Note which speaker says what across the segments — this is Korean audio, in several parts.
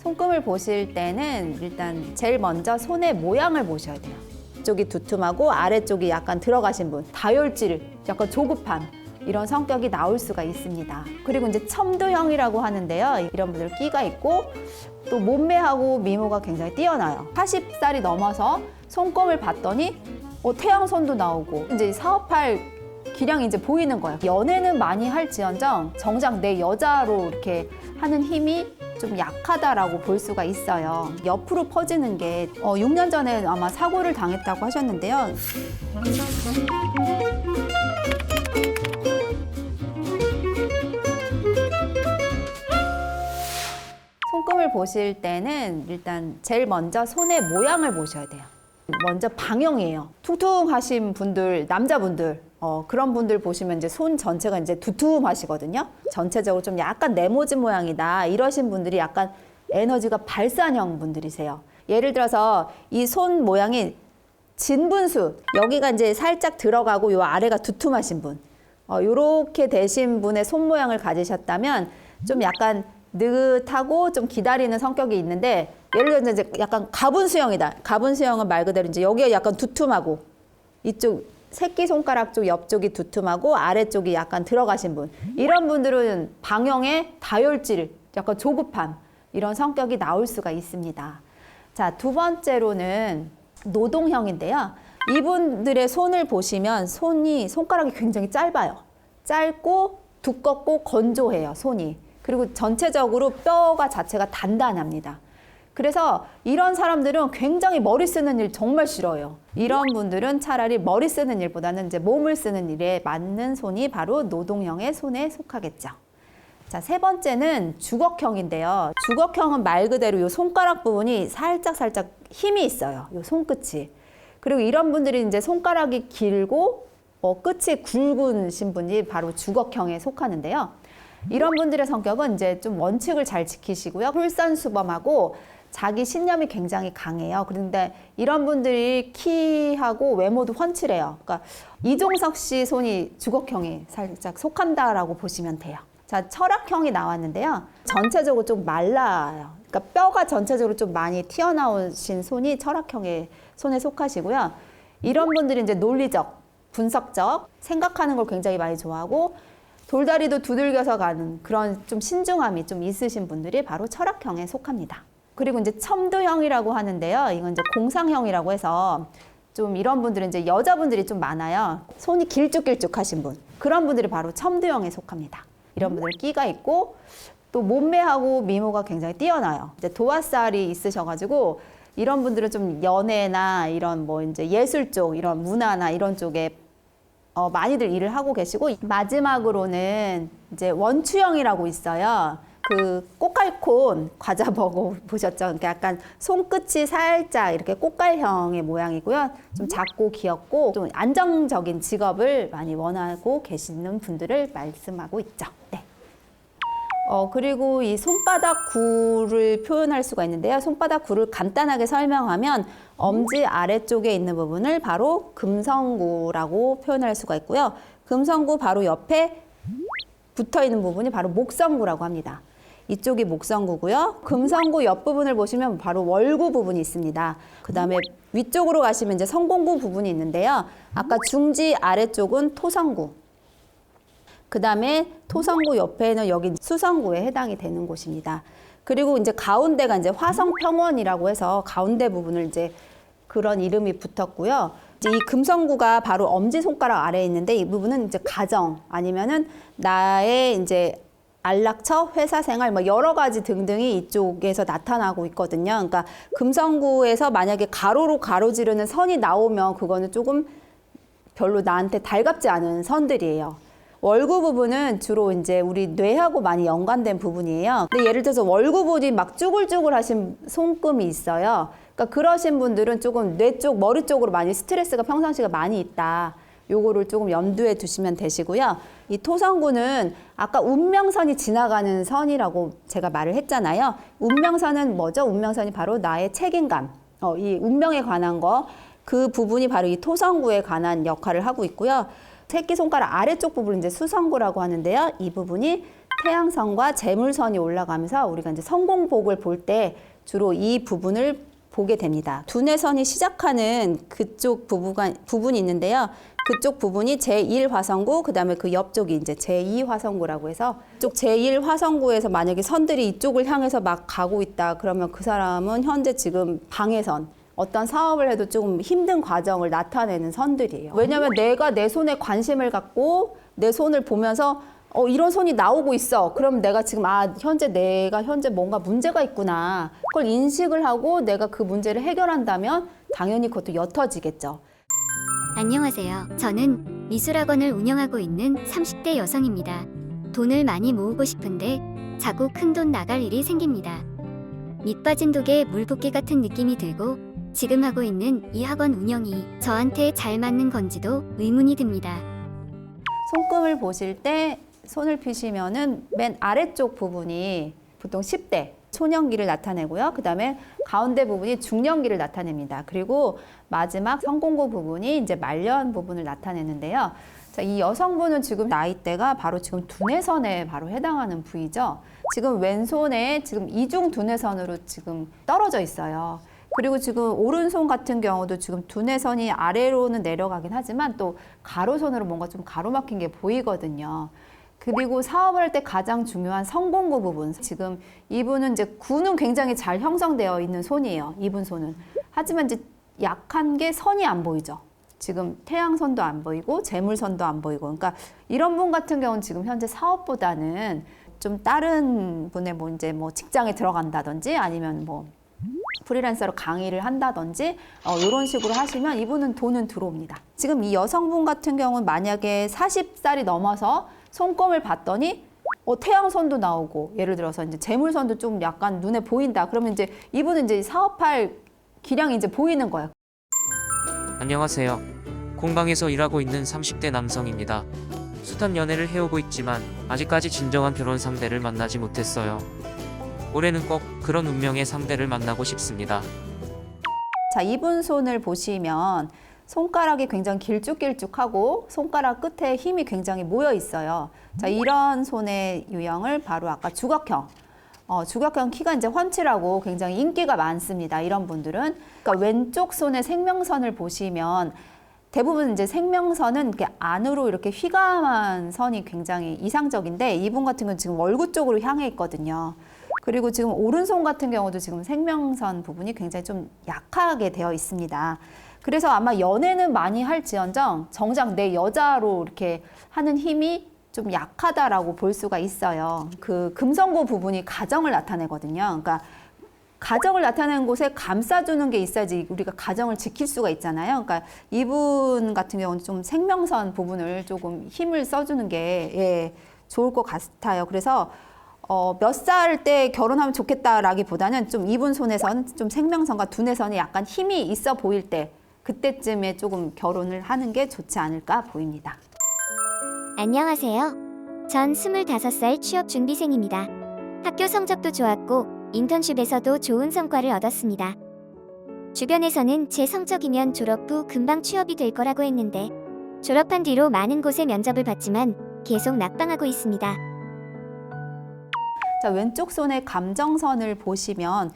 Speaker 1: 손금을 보실 때는 일단 제일 먼저 손의 모양을 보셔야 돼요. 이쪽이 두툼하고 아래쪽이 약간 들어가신 분, 다혈질, 약간 조급한 이런 성격이 나올 수가 있습니다. 그리고 이제 첨도형이라고 하는데요. 이런 분들 끼가 있고 또 몸매하고 미모가 굉장히 뛰어나요. 40살이 넘어서 손금을 봤더니 태양선도 나오고 이제 사업할 기량이 이제 보이는 거예요. 연애는 많이 할지언정 정작 내 여자로 이렇게 하는 힘이 좀 약하다라고 볼 수가 있어요. 옆으로 퍼지는 게 6년 전에 아마 사고를 당했다고 하셨는데요. 손금을 보실 때는 일단 제일 먼저 손의 모양을 보셔야 돼요. 먼저 방형이에요. 퉁퉁하신 분들, 남자분들 그런 분들 보시면 이제 손 전체가 이제 두툼하시거든요. 전체적으로 좀 약간 네모진 모양이다 이러신 분들이 약간 에너지가 발산형 분들이세요. 예를 들어서 이 손 모양이 진분수 여기가 이제 살짝 들어가고 요 아래가 두툼하신 분, 요렇게 되신 분의 손 모양을 가지셨다면 좀 약간 느긋하고 좀 기다리는 성격이 있는데, 예를 들어서 이제 약간 가분수형이다. 가분수형은 말 그대로 이제 여기가 약간 두툼하고 이쪽 새끼손가락 쪽 옆쪽이 두툼하고 아래쪽이 약간 들어가신 분, 이런 분들은 방형의 다혈질, 약간 조급함 이런 성격이 나올 수가 있습니다. 자, 두 번째로는 노동형인데요. 이분들의 손을 보시면 손가락이 굉장히 짧아요. 짧고 두껍고 건조해요, 손이. 그리고 전체적으로 뼈가 자체가 단단합니다. 그래서 이런 사람들은 굉장히 머리 쓰는 일 정말 싫어해요. 이런 분들은 차라리 머리 쓰는 일보다는 이제 몸을 쓰는 일에 맞는 손이 바로 노동형의 손에 속하겠죠. 자, 세 번째는 주걱형인데요. 주걱형은 말 그대로 이 손가락 부분이 살짝 힘이 있어요. 이 손끝이. 그리고 이런 분들이 이제 손가락이 길고 끝이 굵으신 분이 바로 주걱형에 속하는데요. 이런 분들의 성격은 이제 좀 원칙을 잘 지키시고요. 솔선수범하고 자기 신념이 굉장히 강해요. 그런데 이런 분들이 키하고 외모도 훤칠해요. 그러니까 이종석 씨 손이 주걱형에 살짝 속한다라고 보시면 돼요. 자, 철학형이 나왔는데요. 전체적으로 좀 말라요. 그러니까 뼈가 전체적으로 좀 많이 튀어나오신 손이 철학형의 손에 속하시고요. 이런 분들이 이제 논리적, 분석적, 생각하는 걸 굉장히 많이 좋아하고 돌다리도 두들겨서 가는 그런 좀 신중함이 좀 있으신 분들이 바로 철학형에 속합니다. 그리고 이제 첨도형이라고 하는데요. 이건 이제 공상형이라고 해서 좀 이런 분들은 이제 여자분들이 좀 많아요. 손이 길쭉길쭉하신 분. 그런 분들이 바로 첨도형에 속합니다. 이런 분들 끼가 있고 또 몸매하고 미모가 굉장히 뛰어나요. 이제 도화살이 있으셔가지고 이런 분들은 좀 연애나 이런 뭐 이제 예술 쪽, 이런 문화나 이런 쪽에 많이들 일을 하고 계시고, 마지막으로는 이제 원추형이라고 있어요. 그 꽃갈콘 과자 먹어 보셨죠? 그러니까 약간 손끝이 살짝 이렇게 꽃갈형의 모양이고요. 좀 작고 귀엽고 좀 안정적인 직업을 많이 원하고 계시는 분들을 말씀하고 있죠. 네. 그리고 이 손바닥 구를 표현할 수가 있는데요. 손바닥 구를 간단하게 설명하면 엄지 아래쪽에 있는 부분을 바로 금성구라고 표현할 수가 있고요. 금성구 바로 옆에 붙어 있는 부분이 바로 목성구라고 합니다. 이쪽이 목성구고요. 금성구 옆부분을 보시면 바로 월구 부분이 있습니다. 그 다음에 위쪽으로 가시면 이제 성공구 부분이 있는데요. 아까 중지 아래쪽은 토성구. 그 다음에 토성구 옆에는 여기 수성구에 해당이 되는 곳입니다. 그리고 이제 가운데가 이제 화성평원이라고 해서 가운데 부분을 이제 그런 이름이 붙었고요. 이제 이 금성구가 바로 엄지손가락 아래에 있는데 이 부분은 이제 가정 아니면은 나의 이제 안락처, 회사 생활 뭐 여러 가지 등등이 이쪽에서 나타나고 있거든요. 그러니까 금성구에서 만약에 가로로 가로지르는 선이 나오면 그거는 조금 별로 나한테 달갑지 않은 선들이에요. 월구 부분은 주로 이제 우리 뇌하고 많이 연관된 부분이에요. 근데 예를 들어서 월구 부분이 막 쭈글쭈글 하신 손금이 있어요. 그러니까 그러신 분들은 조금 뇌 쪽, 머리 쪽으로 많이 스트레스가 평상시가 많이 있다. 요거를 조금 염두에 두시면 되시고요. 이 토성구는 아까 운명선이 지나가는 선이라고 제가 말을 했잖아요. 운명선은 뭐죠? 운명선이 바로 나의 책임감, 이 운명에 관한 거, 그 부분이 바로 이 토성구에 관한 역할을 하고 있고요. 새끼손가락 아래쪽 부분을 이제 수성구라고 하는데요. 이 부분이 태양선과 재물선이 올라가면서 우리가 이제 성공복을 볼 때 주로 이 부분을 보게 됩니다. 두뇌선이 시작하는 그쪽 부분이 있는데요. 그쪽 부분이 제1화성구, 그 다음에 그 옆쪽이 이제 제2화성구라고 해서 이쪽 제1화성구에서 만약에 선들이 이쪽을 향해서 막 가고 있다 그러면 그 사람은 현재 지금 방해선, 어떤 사업을 해도 조금 힘든 과정을 나타내는 선들이에요. 왜냐하면 내가 내 손에 관심을 갖고 내 손을 보면서 이런 손이 나오고 있어. 그럼 내가 지금 내가 현재 뭔가 문제가 있구나. 그걸 인식을 하고 내가 그 문제를 해결한다면 당연히 그것도 옅어지겠죠.
Speaker 2: 안녕하세요. 저는 미술학원을 운영하고 있는 30대 여성입니다. 돈을 많이 모으고 싶은데 자꾸 큰돈 나갈 일이 생깁니다. 밑 빠진 독에 물 붓기 같은 느낌이 들고 지금 하고 있는 이 학원 운영이 저한테 잘 맞는 건지도 의문이 듭니다.
Speaker 1: 손금을 보실 때 손을 펴시면은 맨 아래쪽 부분이 보통 10대 초년기를 나타내고요. 그 다음에 가운데 부분이 중년기를 나타냅니다. 그리고 마지막 성공구 부분이 이제 말년 부분을 나타내는데요. 자, 이 여성분은 지금 나이대가 바로 지금 두뇌선에 바로 해당하는 부위죠. 지금 왼손에 지금 이중 두뇌선으로 지금 떨어져 있어요. 그리고 지금 오른손 같은 경우도 지금 두뇌선이 아래로는 내려가긴 하지만 또 가로선으로 뭔가 좀 가로막힌 게 보이거든요. 그리고 사업을 할 때 가장 중요한 성공구 부분. 지금 이분은 이제 구는 굉장히 잘 형성되어 있는 손이에요. 이분 손은. 하지만 이제 약한 게 선이 안 보이죠. 지금 태양선도 안 보이고 재물선도 안 보이고. 그러니까 이런 분 같은 경우는 지금 현재 사업보다는 좀 다른 분의 이제 직장에 들어간다든지 아니면 프리랜서로 강의를 한다든지 이런 식으로 하시면 이분은 돈은 들어옵니다. 지금 이 여성분 같은 경우는 만약에 40살이 넘어서 손금을 봤더니 태양선도 나오고 예를 들어서 이제 재물선도 좀 약간 눈에 보인다. 그러면 이제 이분은 이제 사업할 기량이 이제 보이는 거예요.
Speaker 3: 안녕하세요. 공방에서 일하고 있는 30대 남성입니다. 숱한 연애를 해오고 있지만 아직까지 진정한 결혼 상대를 만나지 못했어요. 올해는 꼭 그런 운명의 상대를 만나고 싶습니다.
Speaker 1: 자, 이분 손을 보시면 손가락이 굉장히 길쭉길쭉하고 손가락 끝에 힘이 굉장히 모여 있어요. 자, 이런 손의 유형을 바로 아까 주걱형. 주걱형 키가 이제 훤칠하고 굉장히 인기가 많습니다. 이런 분들은. 그러니까 왼쪽 손의 생명선을 보시면 대부분 이제 생명선은 이렇게 안으로 이렇게 휘감한 선이 굉장히 이상적인데 이분 같은 경우는 지금 월구 쪽으로 향해 있거든요. 그리고 지금 오른손 같은 경우도 지금 생명선 부분이 굉장히 좀 약하게 되어 있습니다. 그래서 아마 연애는 많이 할지언정 정작 내 여자로 이렇게 하는 힘이 좀 약하다라고 볼 수가 있어요. 그 금성고 부분이 가정을 나타내거든요. 그러니까 가정을 나타내는 곳에 감싸주는 게 있어야지 우리가 가정을 지킬 수가 있잖아요. 그러니까 이분 같은 경우는 좀 생명선 부분을 조금 힘을 써주는 게 좋을 것 같아요. 그래서 몇 살 때 결혼하면 좋겠다라기보다는 좀 이분 손에선 좀 생명선과 두뇌선이 약간 힘이 있어 보일 때 그때쯤에 조금 결혼을 하는 게 좋지 않을까 보입니다.
Speaker 2: 안녕하세요. 전 25살 취업 준비생입니다. 학교 성적도 좋았고 인턴십에서도 좋은 성과를 얻었습니다. 주변에서는 제 성적이면 졸업 후 금방 취업이 될 거라고 했는데 졸업한 뒤로 많은 곳에 면접을 봤지만 계속 낙방하고 있습니다.
Speaker 1: 자, 왼쪽 손의 감정선을 보시면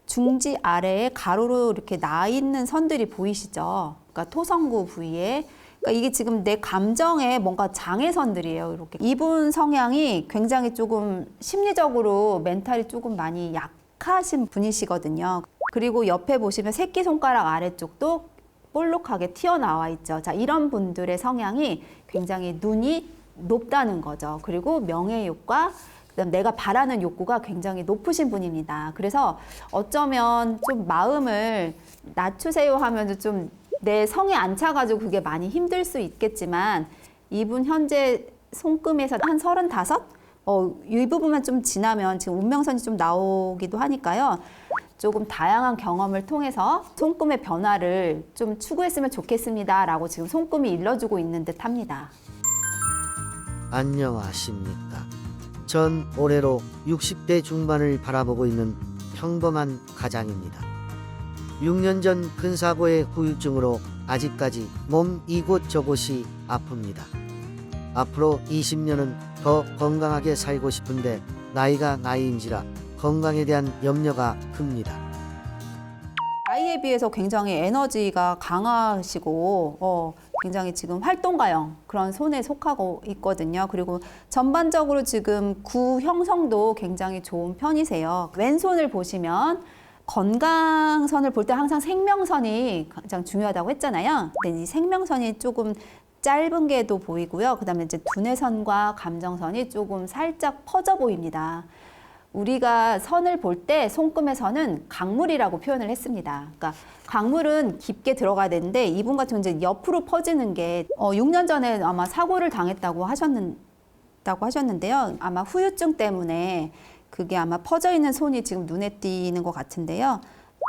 Speaker 1: 중지 아래에 가로로 이렇게 나 있는 선들이 보이시죠? 그러니까 토성구 부위에. 그러니까 이게 지금 내 감정에 뭔가 장애선들이에요. 이렇게. 이분 성향이 굉장히 조금 심리적으로 멘탈이 조금 많이 약하신 분이시거든요. 그리고 옆에 보시면 새끼손가락 아래쪽도 볼록하게 튀어나와 있죠. 자, 이런 분들의 성향이 굉장히 눈이 높다는 거죠. 그리고 명예욕과 그다음 내가 바라는 욕구가 굉장히 높으신 분입니다. 그래서 어쩌면 좀 마음을 낮추세요 하면서 좀 내 성에 안 차가지고 그게 많이 힘들 수 있겠지만 이분 현재 손금에서 한 35? 이 부분만 좀 지나면 지금 운명선이 좀 나오기도 하니까요. 조금 다양한 경험을 통해서 손금의 변화를 좀 추구했으면 좋겠습니다. 라고 지금 손금이 일러주고 있는 듯 합니다.
Speaker 4: 안녕하십니까. 전 올해로 60대 중반을 바라보고 있는 평범한 가장입니다. 6년 전 큰 사고의 후유증으로 아직까지 몸 이곳저곳이 아픕니다. 앞으로 20년은 더 건강하게 살고 싶은데 나이가 나이인지라 건강에 대한 염려가 큽니다.
Speaker 1: 나이에 비해서 굉장히 에너지가 강하시고 굉장히 지금 활동가형 그런 손에 속하고 있거든요. 그리고 전반적으로 지금 구 형성도 굉장히 좋은 편이세요. 왼손을 보시면 건강선을 볼 때 항상 생명선이 가장 중요하다고 했잖아요. 근데 이 생명선이 조금 짧은 게도 보이고요. 그다음에 이제 두뇌선과 감정선이 조금 살짝 퍼져 보입니다. 우리가 선을 볼 때 손금의 선은 강물이라고 표현을 했습니다. 그러니까 강물은 깊게 들어가야 되는데 이분 같은 경우는 이제 옆으로 퍼지는 게 6년 전에 아마 사고를 당했다고 하셨는데요. 아마 후유증 때문에 그게 아마 퍼져 있는 손이 지금 눈에 띄는 것 같은데요.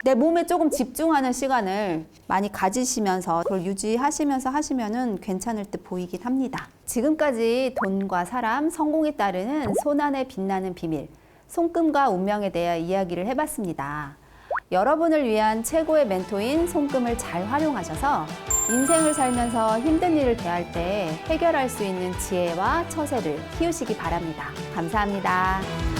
Speaker 1: 내 몸에 조금 집중하는 시간을 많이 가지시면서 그걸 유지하시면서 하시면은 괜찮을 듯 보이긴 합니다. 지금까지 돈과 사람, 성공에 따르는 손안에 빛나는 비밀, 손금과 운명에 대해 이야기를 해봤습니다. 여러분을 위한 최고의 멘토인 손금을 잘 활용하셔서 인생을 살면서 힘든 일을 대할 때 해결할 수 있는 지혜와 처세를 키우시기 바랍니다. 감사합니다.